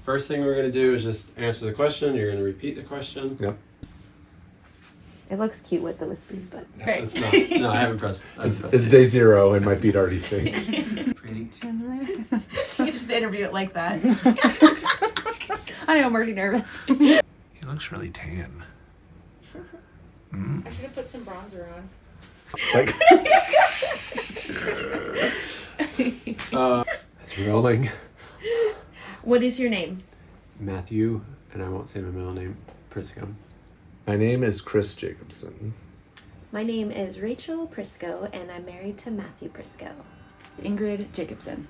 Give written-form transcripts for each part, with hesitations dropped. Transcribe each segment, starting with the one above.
first thing we're going to do is just answer the question. You're going to repeat the question. Yep. It looks cute with the wispies, but Right. It's not. No, I haven't pressed. It's day 0 and my feet already stink. Pretty. you can just interview it like that. I know, I'm already nervous. He looks really tan. I should have put some bronzer on. Like, it's rolling. What is your name? Matthew, and I won't say my middle name, Prisco. My name is Chris Jacobson. My name is Rachel Prisco, and I'm married to Matthew Prisco. Ingrid Jacobson.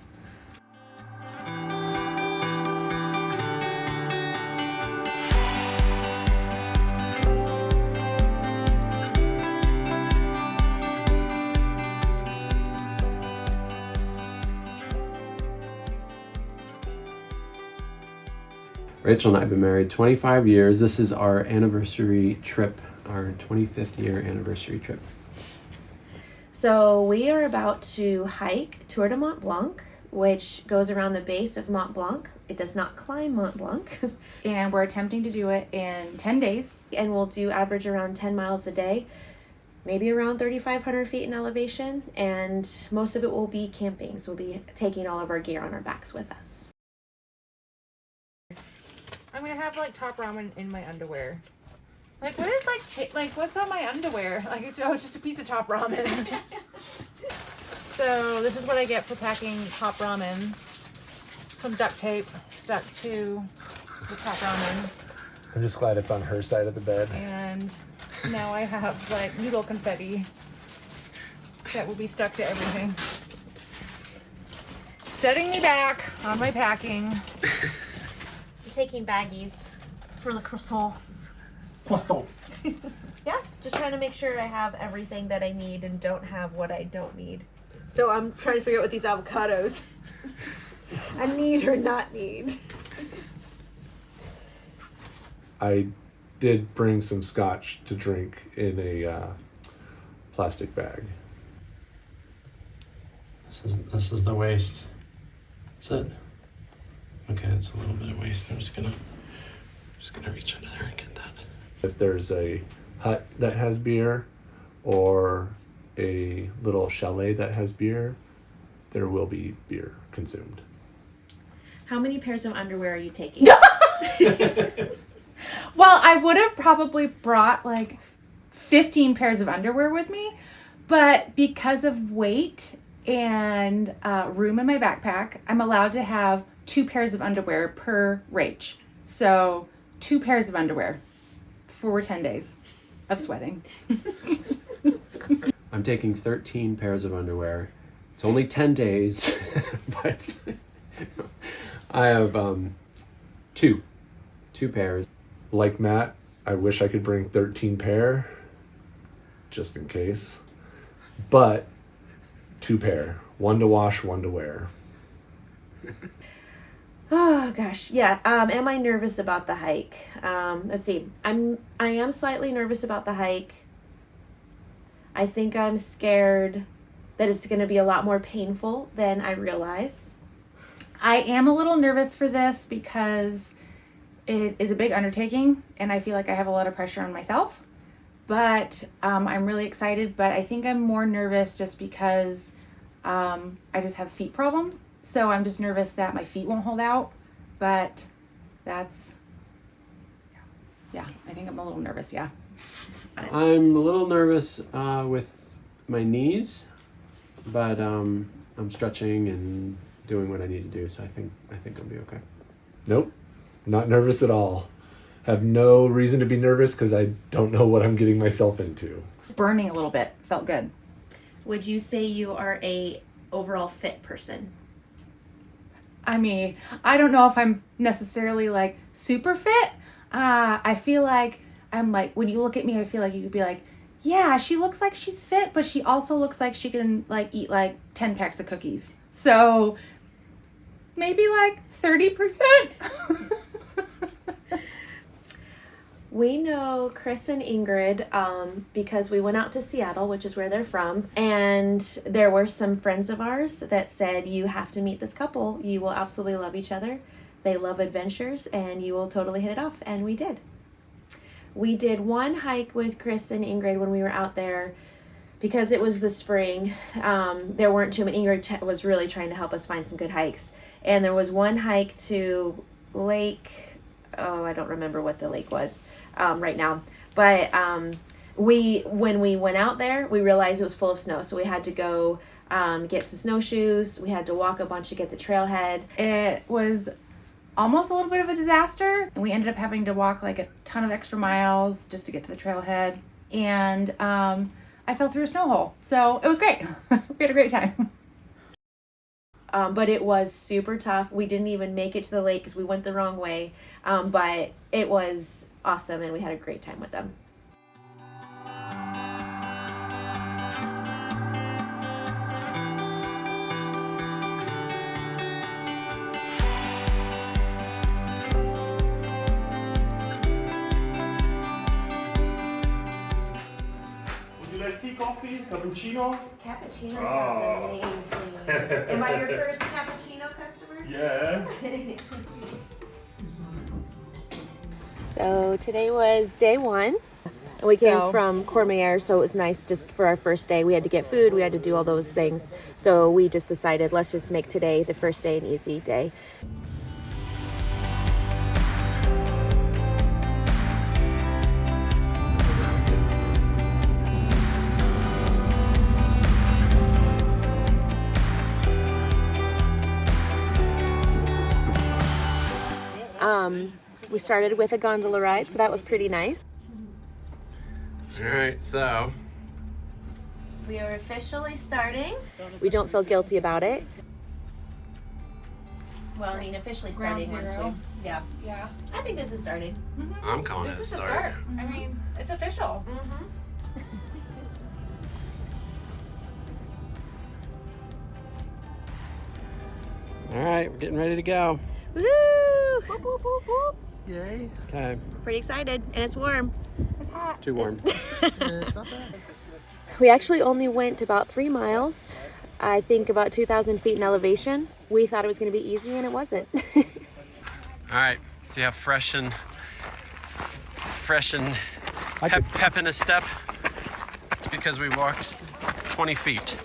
Rachel and I have been married 25 years. This is our anniversary trip, our 25th year anniversary trip. So we are about to hike Tour du Mont Blanc, which goes around the base of Mont Blanc. It does not climb Mont Blanc. And we're attempting to do it in 10 days. And we'll do average around 10 miles a day, maybe around 3,500 feet in elevation. And most of it will be camping. So we'll be taking all of our gear on our backs with us. I'm gonna have like top ramen in my underwear. Like what is like what's on my underwear? Like it's just a piece of top ramen. So this is what I get for packing top ramen. Some duct tape stuck to the top ramen. I'm just glad it's on her side of the bed. And now I have like noodle confetti that will be stuck to everything. Setting me back on my packing. I'm taking baggies for the croissants. Croissant. Yeah, just trying to make sure I have everything that I need and don't have what I don't need. So I'm trying to figure out what these avocados I need or not need. I did bring some scotch to drink in a plastic bag. This is the waist. That's it. Okay, that's a little bit of waste. I'm just gonna reach under there and get that. If there's a hut that has beer or a little chalet that has beer, there will be beer consumed. How many pairs of underwear are you taking? Well, I would have probably brought like 15 pairs of underwear with me, but because of weight and room in my backpack, I'm allowed to have 2 pairs of underwear per Rach. So 2 pairs of underwear for 10 days of sweating. I'm taking 13 pairs of underwear. It's only 10 days, but I have 2 pairs. Like Matt, I wish I could bring 13 pair, just in case. But 2 pair. 1 to wash, 1 to wear. Oh gosh, yeah. Am I nervous about the hike? Let's see. I am slightly nervous about the hike. I think I'm scared that it's going to be a lot more painful than I realize. I am a little nervous for this because it is a big undertaking and I feel like I have a lot of pressure on myself. But I'm really excited, but I think I'm more nervous just because I just have feet problems. So I'm just nervous that my feet won't hold out, but that's, yeah, I think I'm a little nervous, yeah. I'm a little nervous with my knees, but I'm stretching and doing what I need to do, so I think I'll be okay. Nope, not nervous at all. Have no reason to be nervous because I don't know what I'm getting myself into. Burning a little bit, felt good. Would you say you are a overall fit person? I mean, I don't know if I'm necessarily like super fit. I feel like I'm like, when you look at me, I feel like you could be like, yeah, she looks like she's fit, but she also looks like she can like eat like 10 packs of cookies. So maybe like 30%. We know Chris and Ingrid because we went out to Seattle, which is where they're from, and there were some friends of ours that said, you have to meet this couple. You will absolutely love each other. They love adventures, and you will totally hit it off, and we did. We did one hike with Chris and Ingrid when we were out there because it was the spring. There weren't too many. Ingrid was really trying to help us find some good hikes. And there was one hike to Lake, oh, I don't remember what the lake was right now. But when we went out there, we realized it was full of snow. So we had to go get some snowshoes. We had to walk a bunch to get the trailhead. It was almost a little bit of a disaster, and we ended up having to walk like a ton of extra miles just to get to the trailhead. And I fell through a snow hole, so it was great. We had a great time. But it was super tough. We didn't even make it to the lake because we went the wrong way. But it was awesome, and we had a great time with them. Tea, coffee, cappuccino? Cappuccino Oh. sounds amazing. Am I your first cappuccino customer? Yeah. So today was day one. And we came So- from Cormier, so it was nice just for our first day. We had to get food, we had to do all those things. So we just decided, let's just make today the first day an easy day. We started with a gondola ride, so that was pretty nice. All right, so We are officially starting. We don't feel guilty about it. Well, I mean, officially Ground starting once zero. we. Yeah. Yeah. I think this is starting. I'm calling This it is a the start. start. I mean, it's official. All right, we're getting ready to go. Woo! Boop, boop, boop, boop. Yay. Okay, Pretty excited, and it's warm. It's hot. too warm. It's not bad. We actually only went about 3 miles. I think about 2,000 feet in elevation. We thought it was going to be easy, and it wasn't. All right, see how fresh and pep in a step? It's because we walked 20 feet.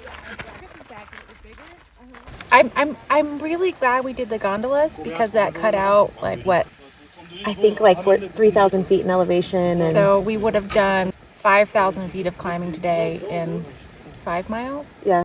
I'm really glad we did the gondolas because that cut out like what? I think like 3,000 feet in elevation. And So we would have done 5,000 feet of climbing today in 5 miles. yeah.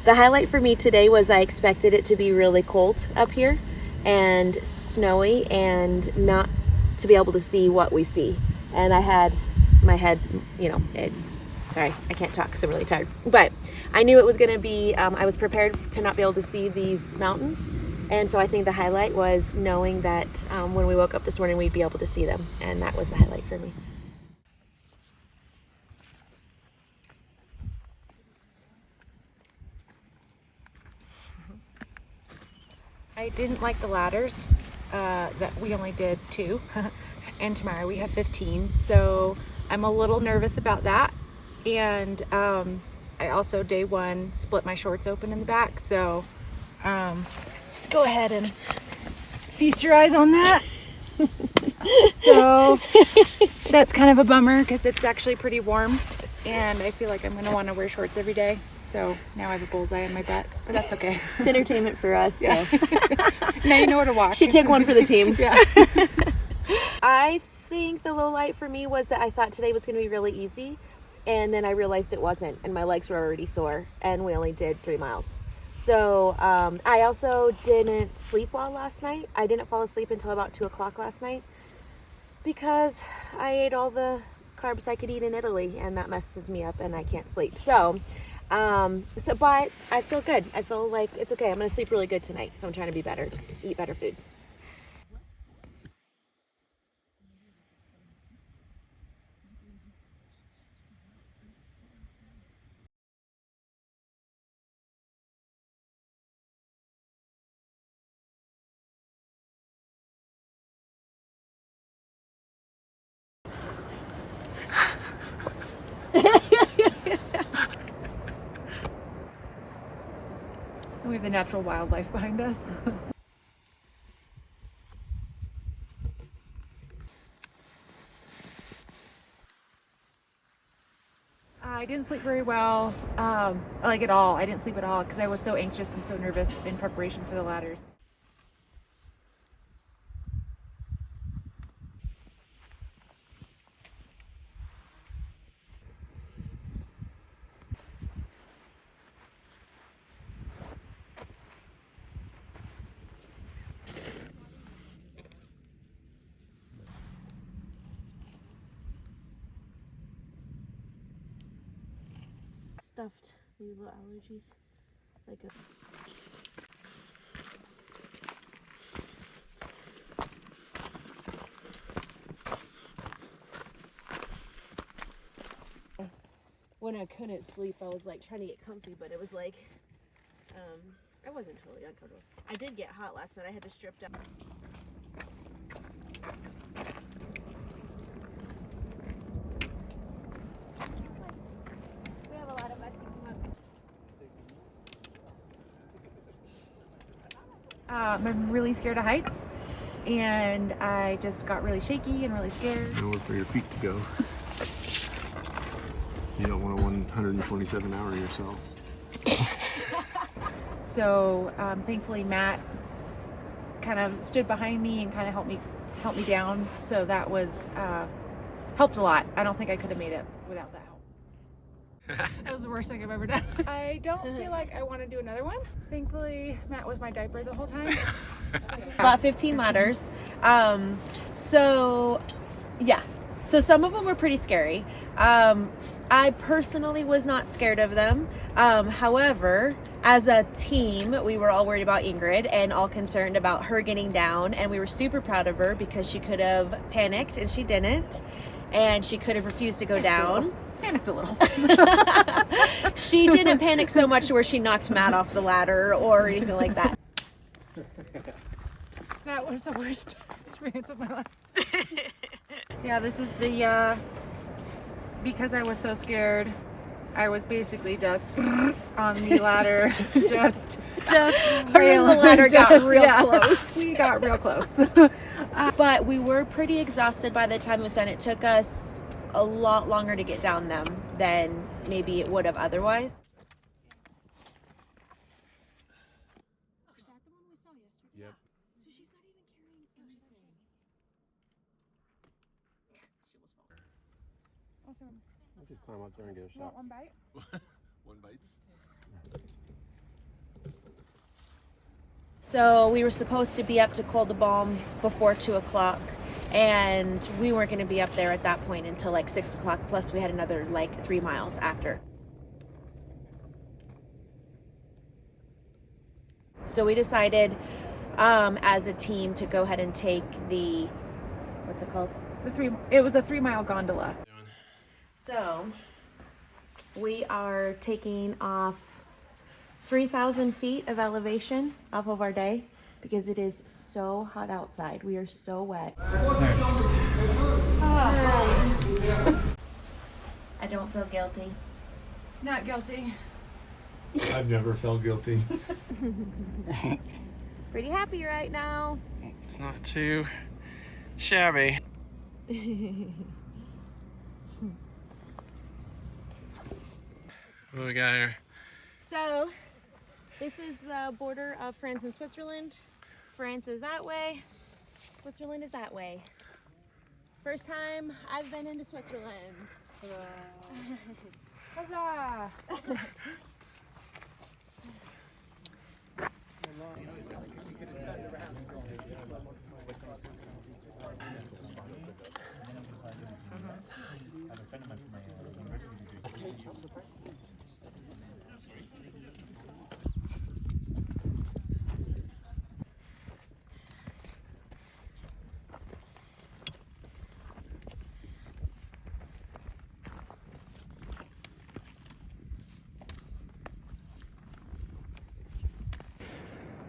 The highlight for me today was I expected it to be really cold up here and snowy and not to be able to see what we see. And I had my head, sorry, I can't talk because I'm really tired. But I knew it was going to be, I was prepared to not be able to see these mountains. And so I think the highlight was knowing that when we woke up this morning, we'd be able to see them. And that was the highlight for me. I didn't like the ladders. That we only did 2, and tomorrow we have 15. So I'm a little nervous about that. And I also day 1 split my shorts open in the back. So go ahead and feast your eyes on that. So that's kind of a bummer because it's actually pretty warm, and I feel like I'm gonna want to wear shorts every day. So now I have a bullseye on my butt, but that's okay. It's entertainment for us. So. Now you know where to walk. She take one for the team. Yeah. I think the low light for me was that I thought today was going to be really easy, and then I realized it wasn't, and my legs were already sore, and we only did 3 miles. So I also didn't sleep well last night. I didn't fall asleep until about 2 o'clock last night because I ate all the carbs I could eat in Italy, and that messes me up, and I can't sleep. But I feel good. I feel like it's okay. I'm going to sleep really good tonight, so I'm trying to be better, eat better foods. We have the natural wildlife behind us. I didn't sleep very well, like at all. I didn't sleep at all because I was so anxious and so nervous in preparation for the ladders. Stuffed, maybe little allergies, like a. When I couldn't sleep, I was like trying to get comfy, but it was like, I wasn't totally uncomfortable. I did get hot last night. I had to strip down. We have a lot of us who come up. I'm really scared of heights, and I just got really shaky and really scared. Nowhere for your feet to go. You don't want to 127 hour yourself. So thankfully Matt kind of stood behind me and kind of helped me down. So that was helped a lot. I don't think I could have made it without that help. That was the worst thing I've ever done. I don't feel like I want to do another one. Thankfully Matt was my diaper the whole time. About 15 ladders. So yeah. So some of them were pretty scary. I personally was not scared of them. However, as a team, we were all worried about Ingrid and all concerned about her getting down. And we were super proud of her because she could have panicked and she didn't. And she could have refused to go down. Panicked a little. She didn't panic so much where she knocked Matt off the ladder or anything like that. That was the worst experience of my life. Yeah, this was the, because I was so scared, I was basically just on the ladder, just Her and the ladder got real close. We got real close. But we were pretty exhausted by the time it was done. It took us a lot longer to get down them than maybe it would have otherwise. Yep. Awesome. I could climb up there and get a You want shot. one bite? One bites. So we were supposed to be up to Col de Balme before 2 o'clock, and we weren't going to be up there at that point until like 6 o'clock. Plus, we had another like 3 miles after. So we decided, as a team, to go ahead and take the, what's it called? It was a 3-mile gondola. So we are taking off 3,000 feet of elevation off of our day because it is so hot outside. We are so wet. I don't feel guilty. Not guilty. I've never felt guilty. Pretty happy right now. It's not too shabby. What do we got here? So this is the border of France and Switzerland. France is that way. Switzerland is that way. First time I've been into Switzerland. Huzzah!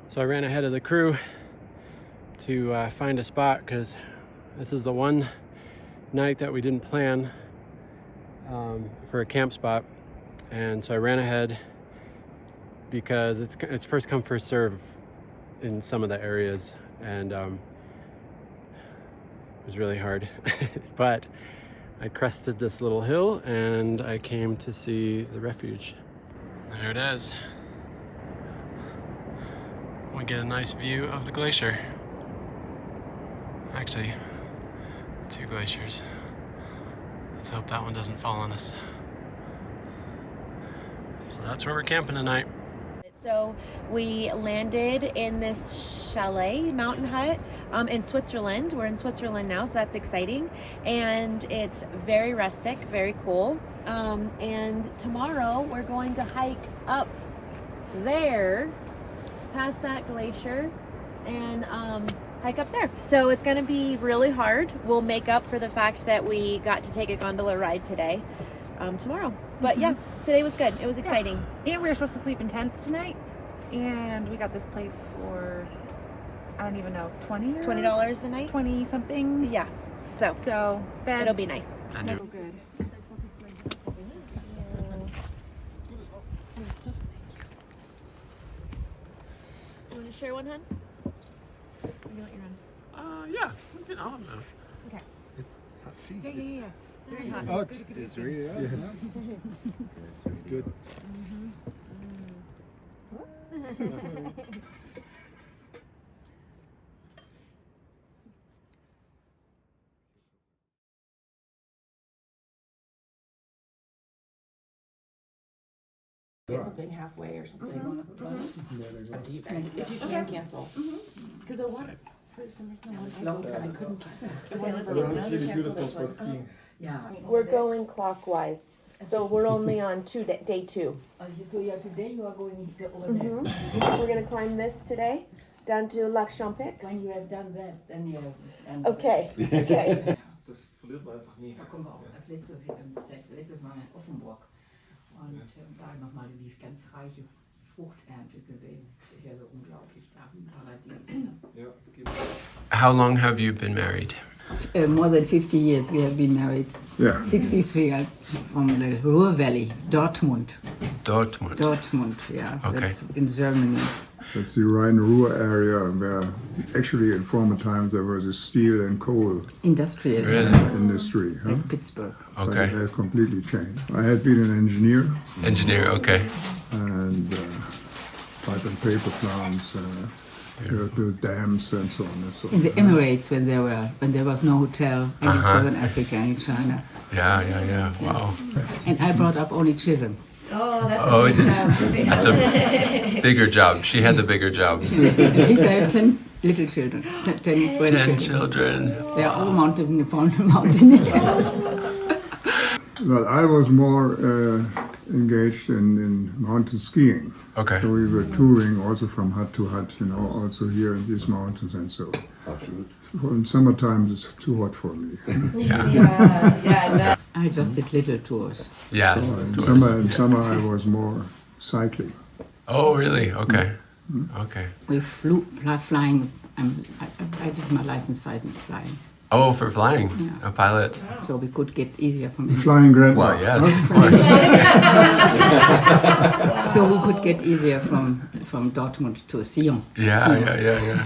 So I ran ahead of the crew to find a spot because this is the one night that we didn't plan for a camp spot, and so I ran ahead because it's first come first serve in some of the areas, and it was really hard. But I crested this little hill and I came to see the refuge. There it is. We get a nice view of the glacier. Actually, 2 glaciers. Let's hope that one doesn't fall on us. So that's where we're camping tonight. So we landed in this chalet mountain hut in Switzerland. We're in Switzerland now, so that's exciting. And it's very rustic, very cool. And tomorrow we're going to hike up there, past that glacier, and hike up there. So it's going to be really hard. We'll make up for the fact that we got to take a gondola ride today, tomorrow. But yeah, today was good. It was exciting. And we were supposed to sleep in tents tonight, and we got this place for, I don't even know, $20 a night? 20 something. Yeah. So beds. it'll be nice. I do. Good. You want to share one, hun? Or you want your own? Yeah, we can all have them. Okay. It's hot tea. Yeah. Very hot. Oh, it's really, yes. It's good. Get something halfway or something. Up to you guys. If you can cancel. Because the one, for some reason, the one I couldn't cancel. Okay, let's see. It's really beautiful for skiing. Yeah. We're going clockwise. So we're only on day 2. So yeah, today you are going over there. We're going to climb this today down to Lac Champix. When you have done that, then you have... Okay. Okay. Das verliert man einfach nie. Da kommen wir auch als letztes Mal in Offenburg. Und da nochmal die ganz reiche Fruchternte gesehen. Das ist ja so unglaublich da im Paradies. Ne? Ja, geht. How long have you been married? More than 50 years we have been married. Yeah. 63 from the Ruhr Valley, Dortmund. Dortmund. Dortmund, yeah. Okay. That's in Germany. That's the Rhine-Ruhr area where actually in former times there was a steel and coal Industrial. Really? industry. Huh? Like Pittsburgh. But it Okay. has completely changed. I had been an engineer Engineer, okay. and pipe and paper plants, built dams and so on and so on. In the Emirates when there was no hotel, and in Southern Africa and in China. Yeah. Wow. And I brought up only children. Oh, that's a bigger job. She had the bigger job. At least I have 10 little children, 10 10 grandchildren. children. They are all mountaineers. Well, I was more engaged in mountain skiing. Okay. So we were touring also from hut to hut, also here in these mountains and so. In summertime it's too hot for me. Yeah. I just did little tours. Yeah. In tours. summer I was more cycling. Oh, really? Okay. Okay. We flew flying. I did my license flying, Oh, for flying, Yeah. a pilot. so we could get easier from Flying grandma. Well, yes, of course. So we could get easier from Dortmund to Sion. Yeah.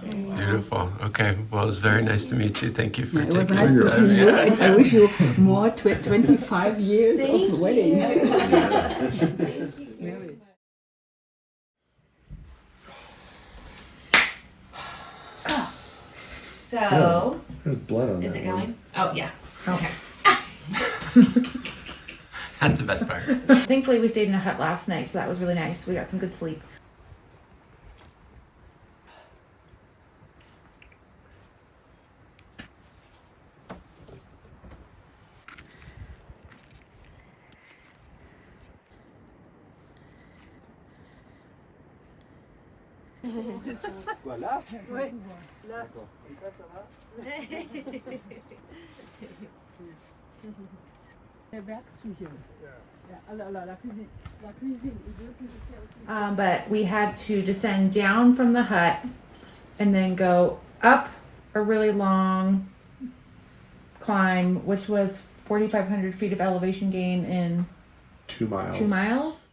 Beautiful. Okay. Well, it's very nice to meet you. Thank you for Yeah, it was taking nice the to time. see you, and I wish you more 25 years of wedding. Marriage. So, There's blood on is that it one. going? Oh, yeah. Okay. That's the best part. Thankfully, we stayed in a hut last night, so that was really nice. We got some good sleep. But we had to descend down from the hut and then go up a really long climb, which was 4,500 feet of elevation gain in 2 miles. 2 miles.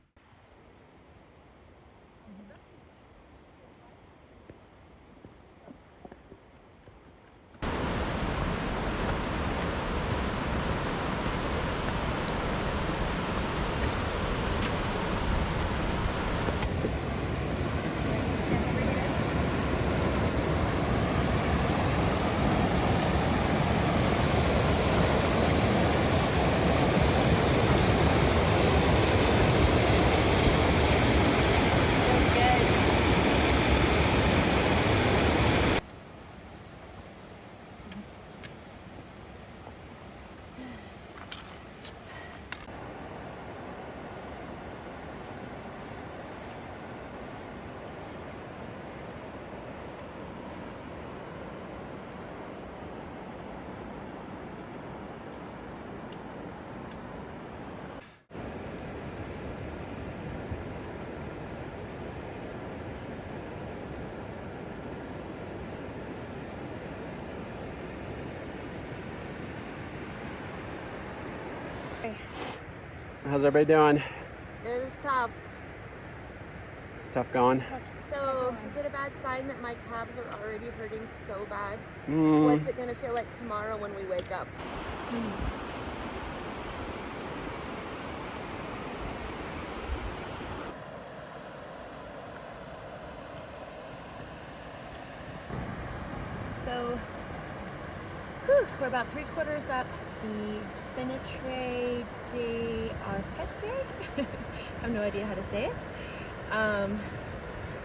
How's everybody doing? It was tough. It's tough going. So, is it a bad sign that my calves are already hurting so bad? Mm, What's it going to feel like tomorrow when we wake up? So, we're about 3/4 up the Finitre de Arpete. I have no idea how to say it.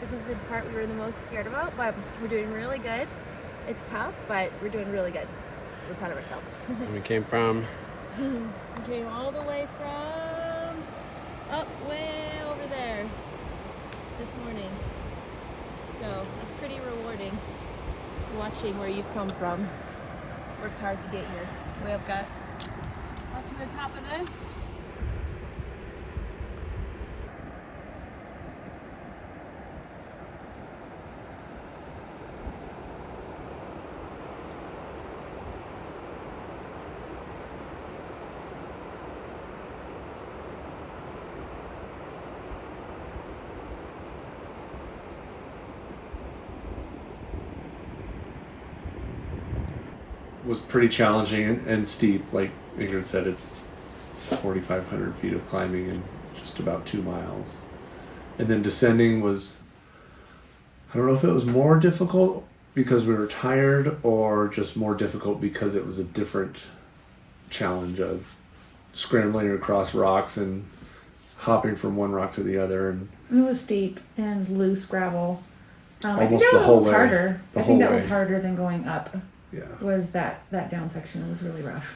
This is the part we were the most scared about, but we're doing really good. It's tough, but we're doing really good. We're proud of ourselves. we came from. We came all the way from up way over there this morning. So it's pretty rewarding watching where you've come from. Worked hard to get here. We have got up to the top of this. Was pretty challenging and steep. Like Ingrid said, it's 4,500 feet of climbing in just about 2 miles. And then descending was, I don't know if it was more difficult because we were tired or just more difficult because it was a different challenge of scrambling across rocks and hopping from one rock to the other. And It was steep and loose gravel. I think Almost that the whole was way. harder. The I whole think that was way. harder than going up. yeah. Was that down section was really rough.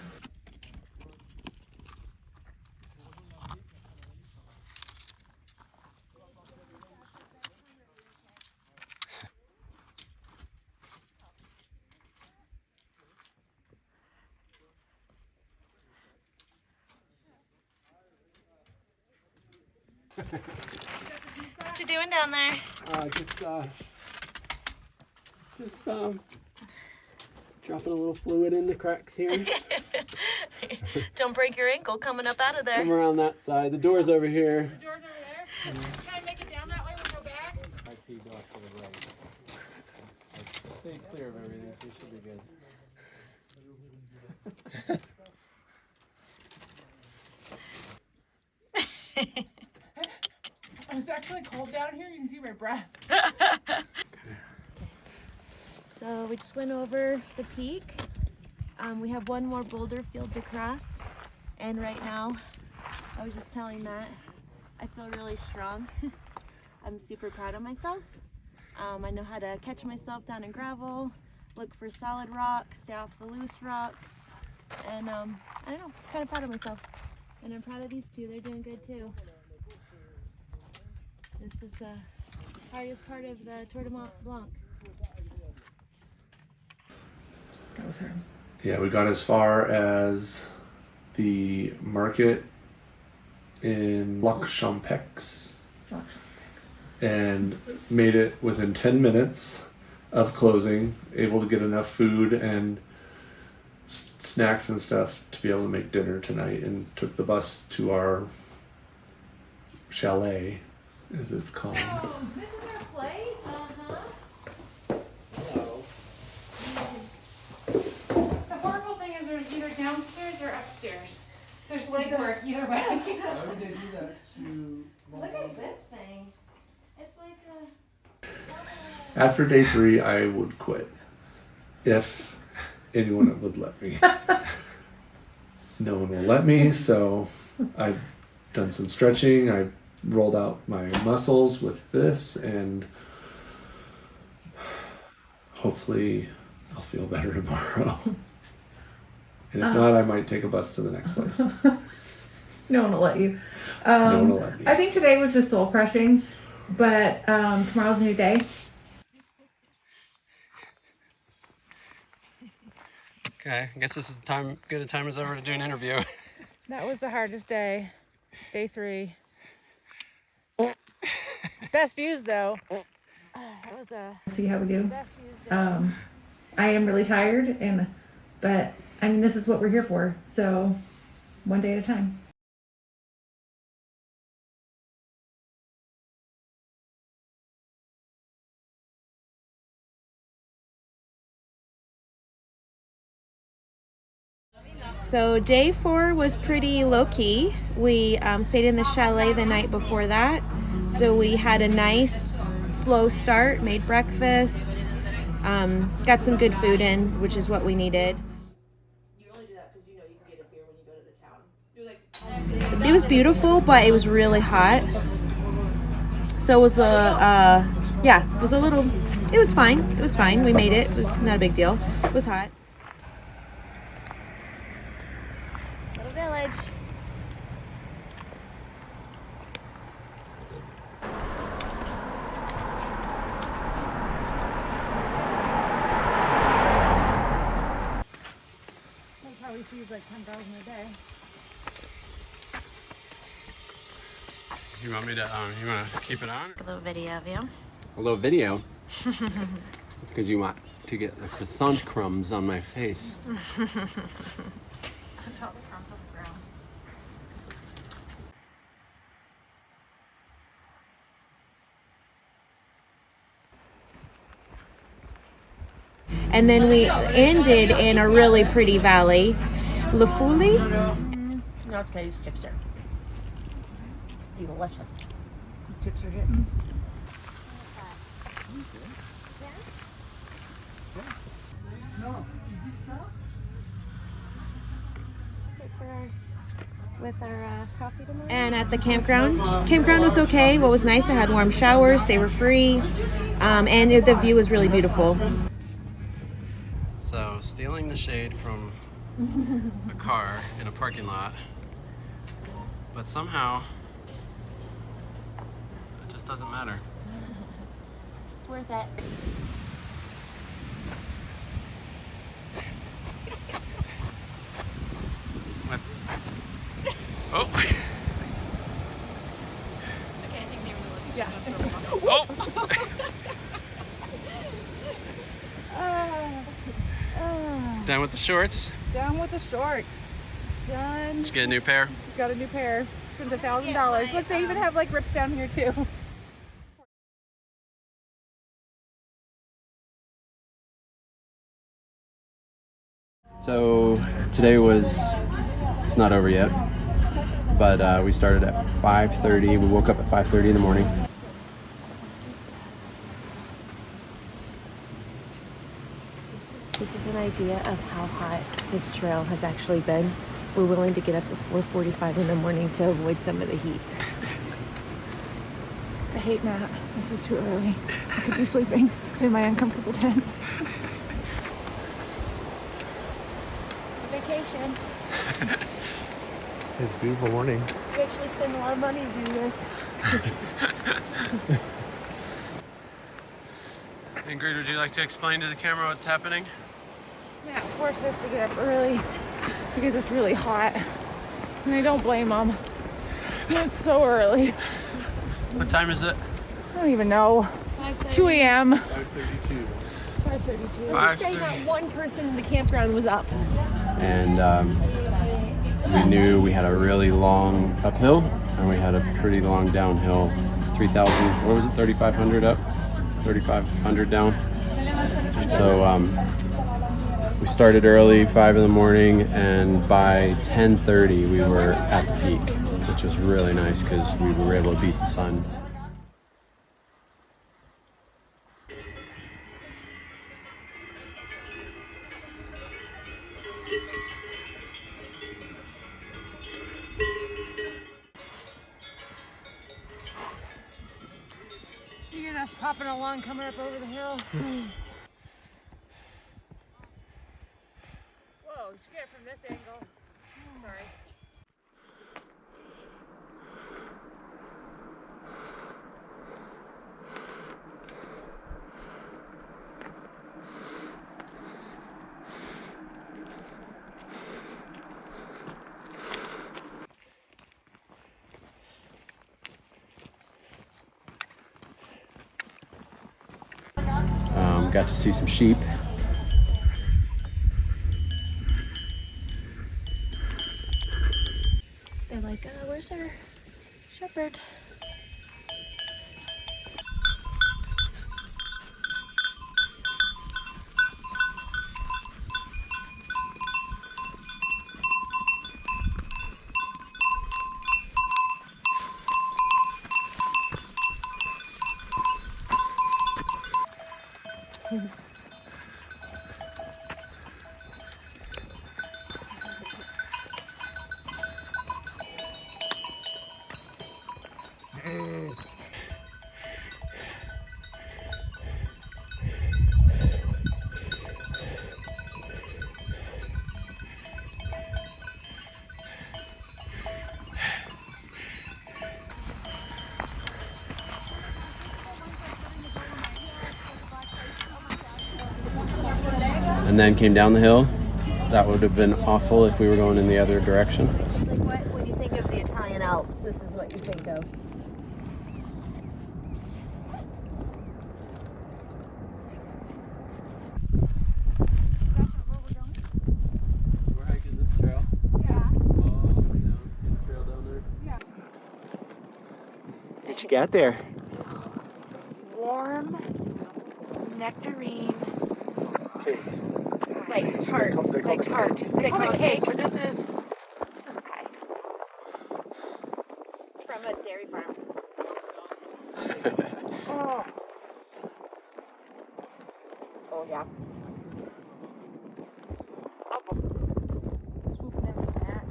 What you doing down there? Just dropping a little fluid in the cracks here. Don't break your ankle coming up out of there. Come around that side. The door's over here. The door's over there. Can I make it down that way when we go back? I feed off to the right. Stay clear of everything, so you should be good. It's actually cold down here. You can see my breath. So we just went over the peak. We have one more boulder field to cross. And right now, I was just telling Matt, I feel really strong. I'm super proud of myself. I know how to catch myself down in gravel, look for solid rocks, stay off the loose rocks. And I don't know, kind of proud of myself. And I'm proud of these two, they're doing good too. This is the hardest part of the Tour du Mont Blanc. That was hard. Yeah, we got as far as the market in Lac Champex and made it within 10 minutes of closing, able to get enough food and snacks and stuff to be able to make dinner tonight, and took the bus to our chalet, as it's called. Oh, this is our place? The horrible thing is there's either downstairs or upstairs. There's legwork either way. Why would they do that to Look at this thing. It's like a... After day 3, I would quit. If anyone would let me. No one will let me, so I've done some stretching. I rolled out my muscles with this, and hopefully I'll feel better tomorrow. And if not, I might take a bus to the next place. No one will let you. No one will let me. I think today was just soul crushing, but tomorrow's a new day. Okay, I guess this is good a time as ever to do an interview. That was the hardest day. Day 3. Best views though. That was see how we do. I am really tired, but I mean this is what we're here for. So one day at a time. So day 4 was pretty low-key. We stayed in the chalet the night before that. So we had a nice slow start, made breakfast, got some good food in, which is what we needed. You only do that because you know you can get a beer when you go to the town. You're like, It was beautiful, but it was really hot. So it was it was fine. It was fine. We made it. It was not a big deal. It was hot. Little village. Probably sees like 10,000 a day. You want me to, you want to keep it on? A little video of you. A little video. Because you want to get the croissant crumbs on my face. And then we ended in a really pretty valley. Le Fouli? no, it's okay. These chips are delicious. Chips are hitting. With our coffee tomorrow. And at the campground was okay. What was nice, I had warm showers. They were free, and the view was really beautiful. So, stealing the shade from a car in a parking lot, but somehow it just doesn't matter. It's worth it. What's... Oh! Okay, I think they were Yeah. Oh! Done with the shorts? Down with the shorts. Done. Did you get a new pair? Got a new pair. Spent $1,000. Look, they even have like rips down here too. So today it's not over yet, but we started at 5:30. We woke up at 5:30 in the morning. This is an idea of how hot this trail has actually been. We're willing to get up at 4:45 in the morning to avoid some of the heat. I hate Matt. This is too early. I could be sleeping in my uncomfortable tent. This is vacation. It's a beautiful morning. We actually spend a lot of money to do this. Ingrid, would you like to explain to the camera what's happening? Matt forced us to get up early because it's really hot. And I don't blame him. It's so early. What time is it? I don't even know. 2 a.m. 5:32. 5:32. Let's just say not one person in the campground was up. and we knew we had a really long uphill and we had a pretty long downhill. 3,000, what was it, 3,500 up, 3,500 down. So we started early, 5 in the morning, and by 10:30 we were at the peak, which was really nice because we were able to beat the sun. You hear us popping along coming up over the hill? Whoa, you should get it from this angle. Sorry. Got to see some sheep. They're like, where's our shepherd? And then came down the hill. That would have been awful if we were going in the other direction. Like, when you think of the Italian Alps, this is what you think of. We're hiking this trail. Yeah. All the way down. See the trail down there? Yeah. What you got there? Warm nectarine. Okay. Like tart. Like tart. They call it cake, but this is pie. From a dairy farm. Oh. Oh yeah. Swoop never snacks.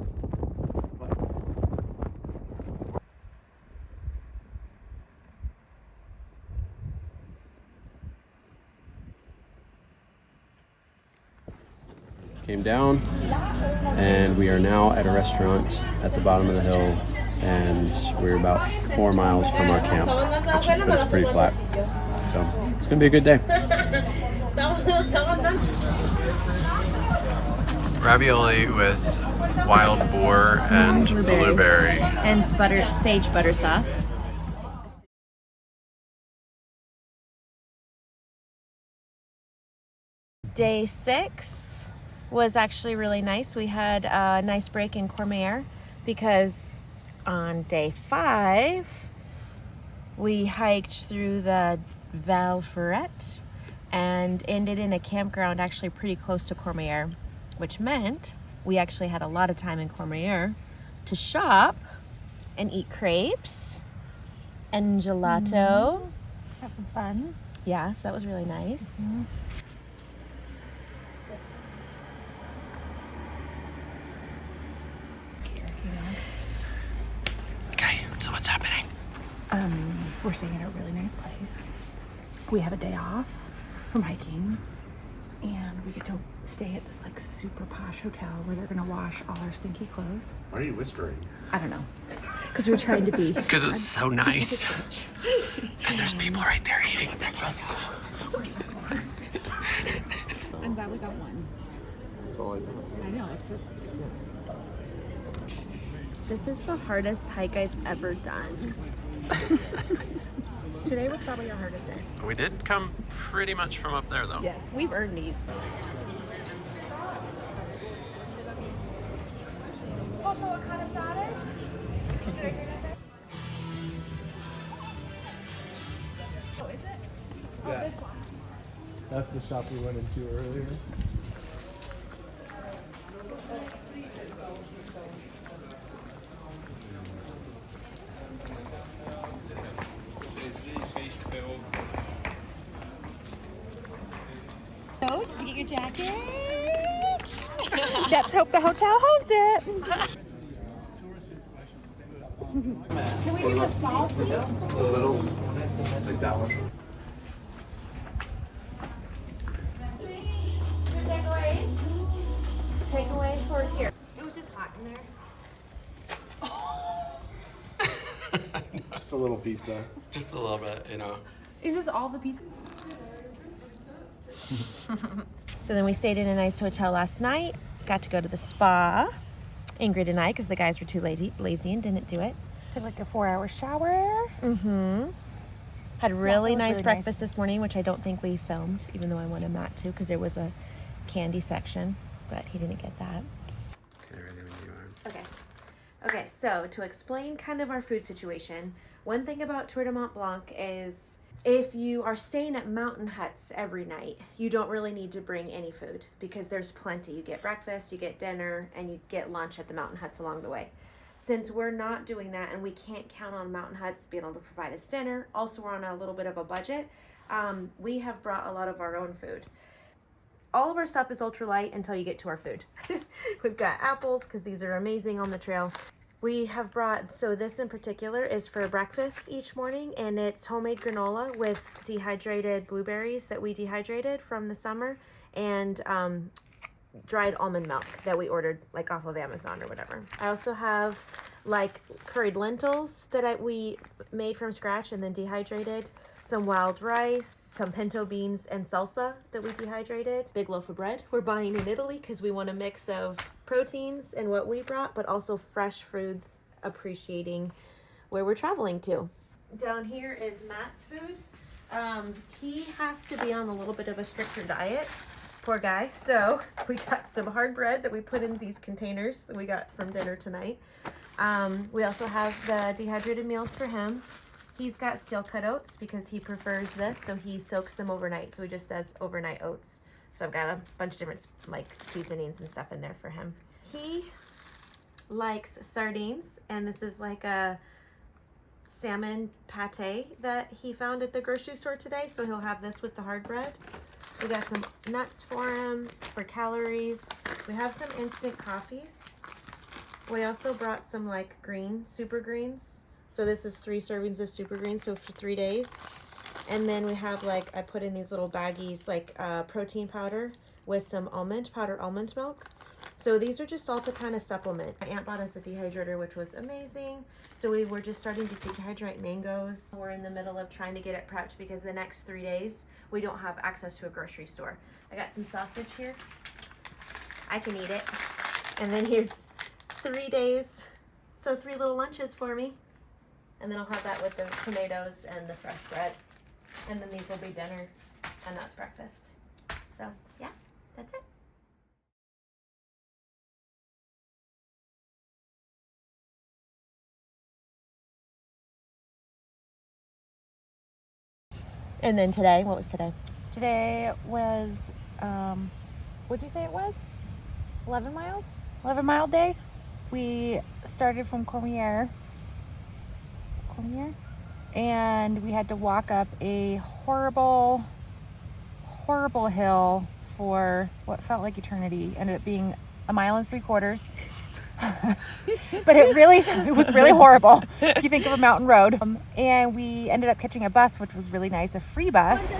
Came down, and we are now at a restaurant at the bottom of the hill, and we're about 4 miles from our camp, but it's pretty flat. So it's gonna be a good day. Ravioli with wild boar and blueberry. And sage butter sauce. Day 6 was actually really nice. We had a nice break in Courmayeur because on day 5 we hiked through the Val Ferret and ended in a campground actually pretty close to Courmayeur, which meant we actually had a lot of time in Courmayeur to shop and eat crepes and gelato. Have some fun. Yeah, so that was really nice. Okay, so what's happening? We're staying at a really nice place. We have a day off from hiking, and we get to stay at this like super posh hotel where they're gonna wash all our stinky clothes. Why are you whispering? I don't know, because we're trying to be. Because it's so nice. And there's people right there eating breakfast. We're so poor. I'm glad we got one. That's all I know. I know, it's perfect. This is the hardest hike I've ever done. Today was probably our hardest day. We did come pretty much from up there, though. Yes, we've earned these. Yeah. That's the shop we went into earlier. So, did you get your jacket? Let's hope the hotel holds it. Can we do a small, please? A little, like that one. Takeaway for here. It was just hot in there. Just a little pizza. Just a little bit, you know. Is this all the pizza? So then we stayed in a nice hotel last night. Got to go to the spa. Ingrid and I, because the guys were too lazy and didn't do it. Took like a 4-hour shower. Had a really nice really breakfast this morning, which I don't think we filmed, even though I wanted Matt to, because there was a candy section, but he didn't get that. Okay, ready when you are. Okay, so to explain kind of our food situation, one thing about Tour du Mont Blanc is if you are staying at mountain huts every night, you don't really need to bring any food because there's plenty. You get breakfast, you get dinner, and you get lunch at the mountain huts along the way. Since we're not doing that and we can't count on mountain huts being able to provide us dinner, also we're on a little bit of a budget, we have brought a lot of our own food. All of our stuff is ultralight until you get to our food. We've got apples because these are amazing on the trail. We have brought, so this in particular is for breakfast each morning, and it's homemade granola with dehydrated blueberries that we dehydrated from the summer, and dried almond milk that we ordered like off of Amazon or whatever. I also have like curried lentils that we made from scratch and then dehydrated, some wild rice, some pinto beans, and salsa that we dehydrated. Big loaf of bread we're buying in Italy because we want a mix of proteins and what we brought, but also fresh foods, appreciating where we're traveling to. Down here is Matt's food. He has to be on a little bit of a stricter diet, poor guy. So we got some hard bread that we put in these containers that we got from dinner tonight. We also have the dehydrated meals for him. He's got steel cut oats because he prefers this, so he soaks them overnight. So he just does overnight oats. So I've got a bunch of different like seasonings and stuff in there for him. He likes sardines, and this is like a salmon pate that he found at the grocery store today. So he'll have this with the hard bread. We got some nuts for him for calories. We have some instant coffees. We also brought some like super greens. So this is 3 servings of super greens, so for 3 days. And then we have like, I put in these little baggies like protein powder with some powdered almond milk. So these are just all to kind of supplement. My aunt bought us a dehydrator, which was amazing. So we were just starting to dehydrate mangoes. We're in the middle of trying to get it prepped because the next 3 days, we don't have access to a grocery store. I got some sausage here. I can eat it. And then here's 3 days. So 3 little lunches for me. And then I'll have that with the tomatoes and the fresh bread. And then these will be dinner, and that's breakfast. So, yeah, that's it. And then today, what was today? Today was, what'd you say it was? 11 miles? 11 mile day. We started from Cormier, and we had to walk up a horrible hill for what felt like eternity. Ended up being 1.75 miles. But it was really horrible if you think of a mountain road. And we ended up catching a bus, which was really nice, a free bus.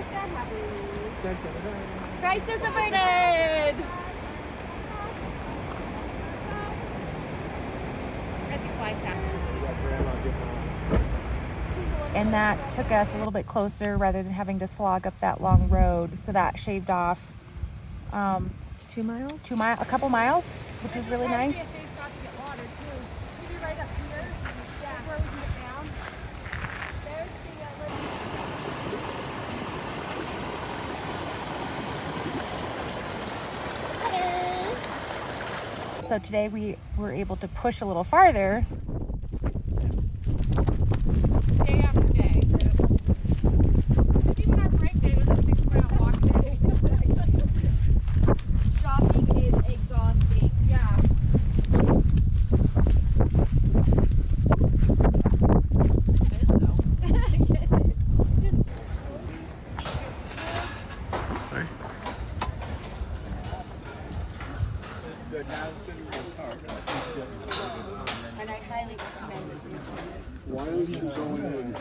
Crisis averted! And that took us a little bit closer rather than having to slog up that long road. So that shaved off 2 miles? a couple miles, which was really nice. So today we were able to push a little farther. Day after day. Even our break day was a 6-mile walk day. Shopping is exhausting. Yeah. It is though. Sorry. And I highly recommend it. Why don't you go in?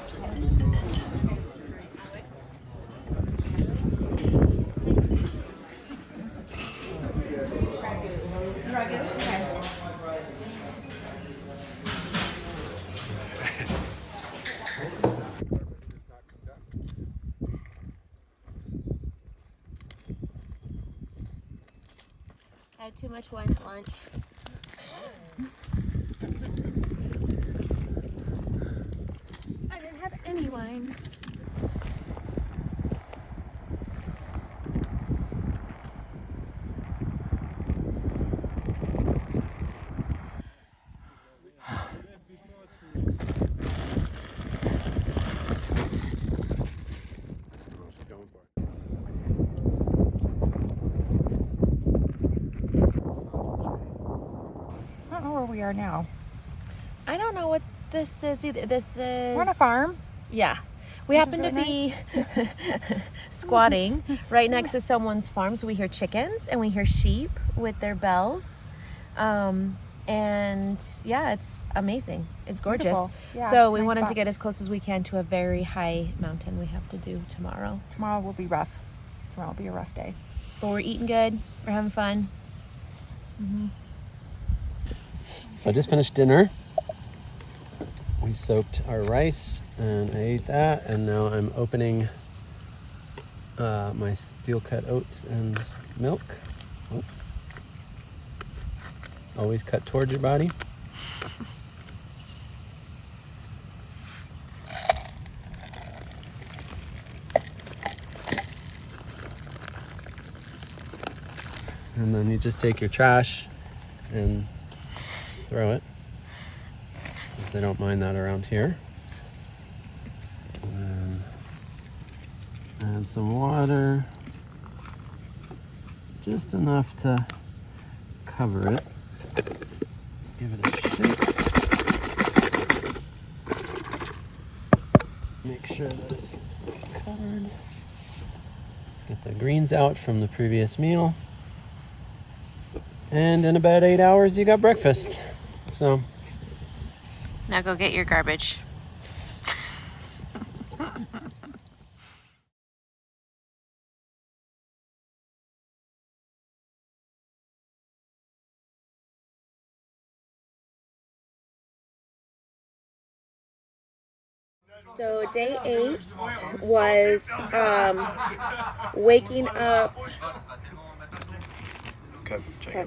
I had too much wine at lunch. I didn't have any wine. She's going for it. I don't know where we are now. I don't know what this is either. This is... We're on a farm. Yeah. We happen to really be squatting right next to someone's farm, so we hear chickens and we hear sheep with their bells. And yeah, it's amazing. It's gorgeous. Beautiful. Yeah, so it's a we nice wanted to spot. get as close as we can to a very high mountain we have to do tomorrow. Tomorrow will be rough. Tomorrow will be a rough day. But we're eating good. We're having fun. So I just finished dinner. We soaked our rice and I ate that, and now I'm opening my steel cut oats and milk. Oh. Always cut towards your body. And then you just take your trash and just throw it, because they don't mind that around here. And then add some water, just enough to cover it. Give it a shake. Make sure that it's covered. Get the greens out from the previous meal. And in about 8 hours, you got breakfast. So, Now go get your garbage. So day 8 was waking up. Okay.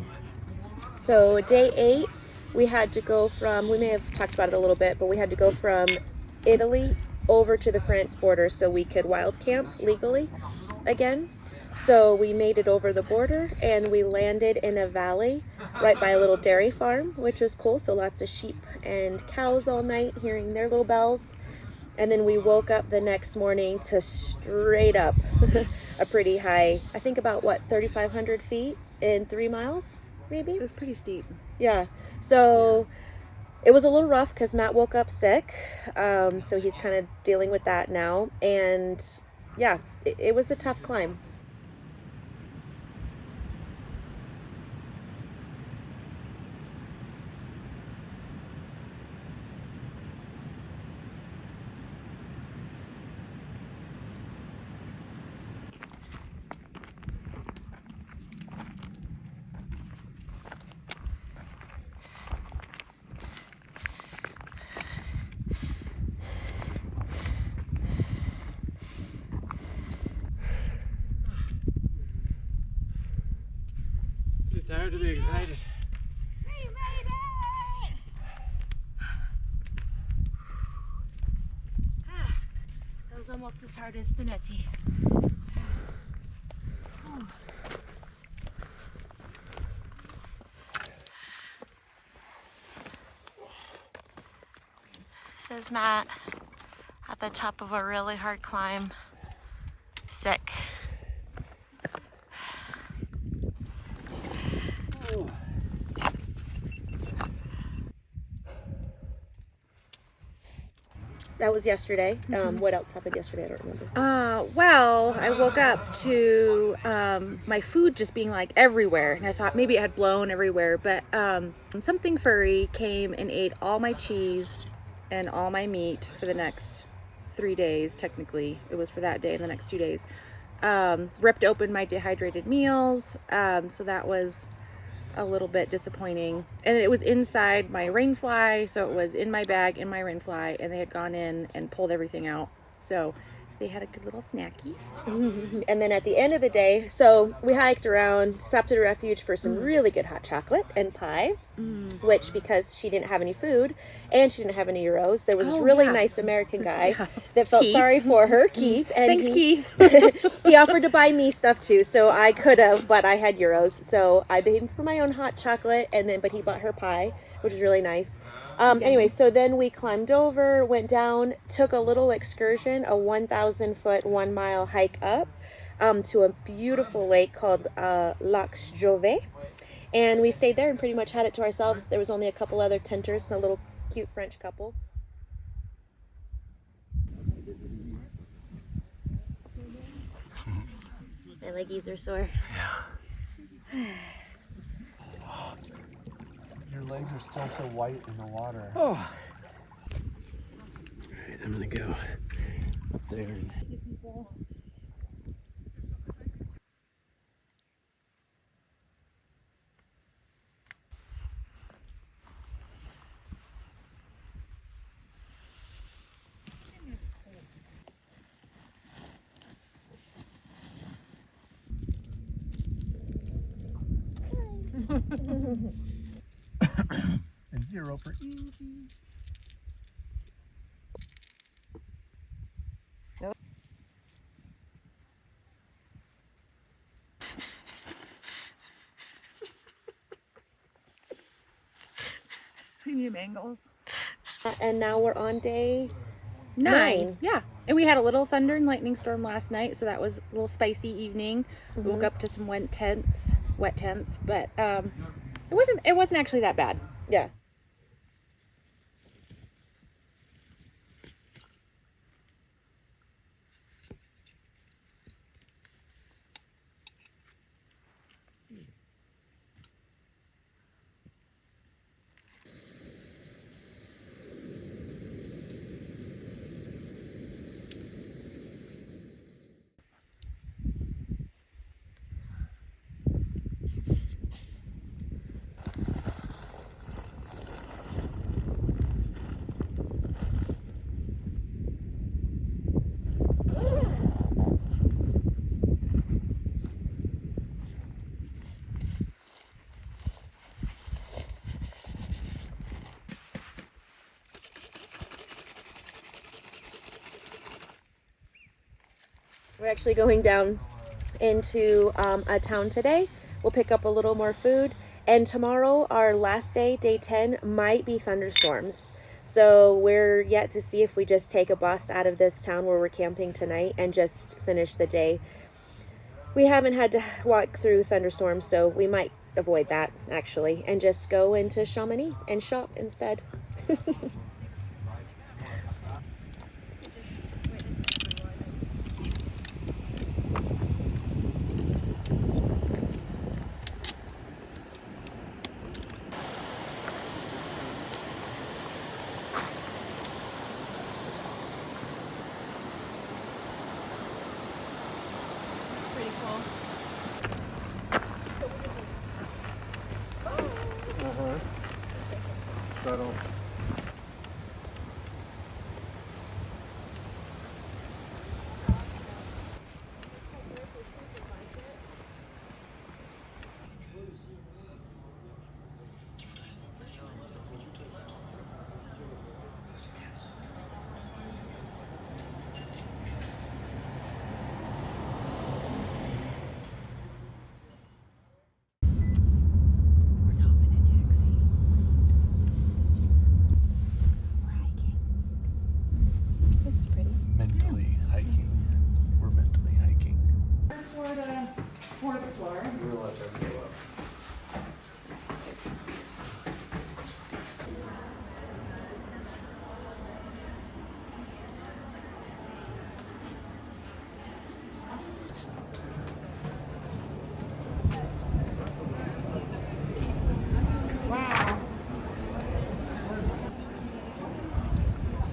So day 8, we had to go from, we may have talked about it a little bit, but we had to go from Italy over to the France border so we could wild camp legally again. So we made it over the border and we landed in a valley right by a little dairy farm, which was cool. So lots of sheep and cows all night, hearing their little bells. And then we woke up the next morning to straight up a pretty high, I think about 3,500 feet in 3 miles, maybe? It was pretty steep. Yeah. So it was a little rough because Matt woke up sick. So he's kind of dealing with that now. And yeah, it was a tough climb. too tired to be excited. We made it! That was almost as hard as Spinetti. Says Matt at the top of a really hard climb. Sick. That was yesterday. What else happened yesterday? I don't remember. Well, I woke up to my food just being like everywhere, and I thought maybe it had blown everywhere, but something furry came and ate all my cheese and all my meat for the next 3 days. Technically, it was for that day and the next 2 days. Ripped open my dehydrated meals, so that was a little bit disappointing. And it was inside my rain fly, so it was in my bag in my rain fly, and they had gone in and pulled everything out. So they had a good little snackies. And then at the end of the day, so we hiked around, stopped at a refuge for some really good hot chocolate and pie, which because she didn't have any food and she didn't have any euros, there was this really nice American guy that felt sorry for her, Keith. And Thanks, Keith. He offered to buy me stuff too, so I could have, but I had euros, so I paid for my own hot chocolate, but he bought her pie, which was really nice. Anyway, so then we climbed over, went down, took a little excursion, a 1,000-foot, 1-mile hike up to a beautiful lake called Lac Jovet. And we stayed there and pretty much had it to ourselves. There was only a couple other tenters, a little cute French couple. My leggies are sore. Yeah. Your legs are still so white in the water. Oh. All right, I'm gonna go up there and And 0 for Evie. Premium angles. And now we're on day 9. Yeah. And we had a little thunder and lightning storm last night, so that was a little spicy evening. We woke up to some wet tents, but it wasn't actually that bad. Yeah. We're actually going down into a town today. We'll pick up a little more food. And tomorrow, our last day, day 10, might be thunderstorms. So we're yet to see if we just take a bus out of this town where we're camping tonight and just finish the day. We haven't had to walk through thunderstorms, so we might avoid that, actually, and just go into Chamonix and shop instead. Subtle.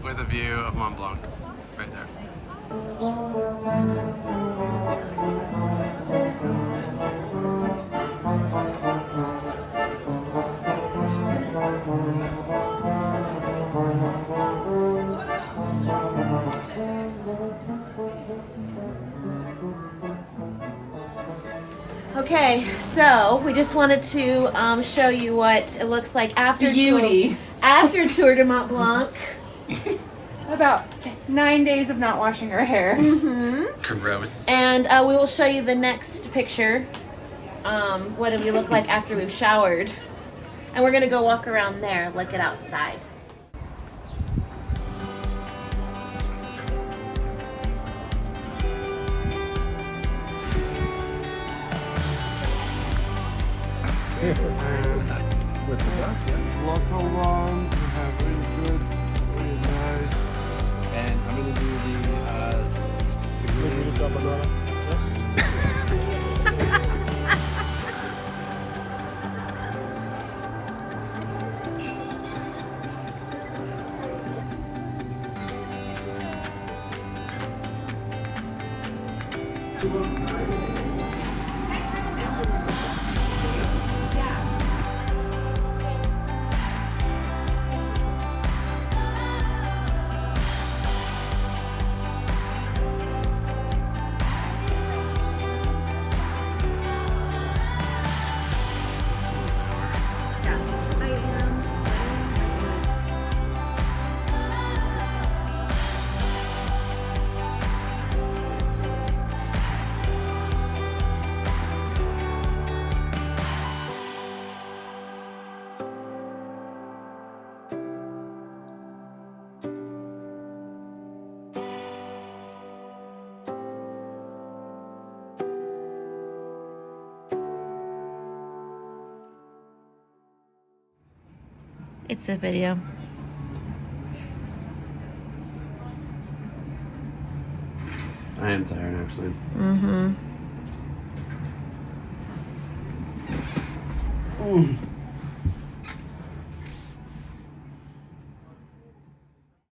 with a view of Mont Blanc right there. Okay, so we just wanted to show you what it looks like after Beauty. after Tour du Mont Blanc. About 9 days of not washing our hair. Gross. And we will show you the next picture. What do we look like after we've showered? And we're gonna go walk around there, look at outside. With the ducks, yeah. Local one, we have really good, really nice. And I'm gonna do It's a video. I am tired actually. Mm-hmm.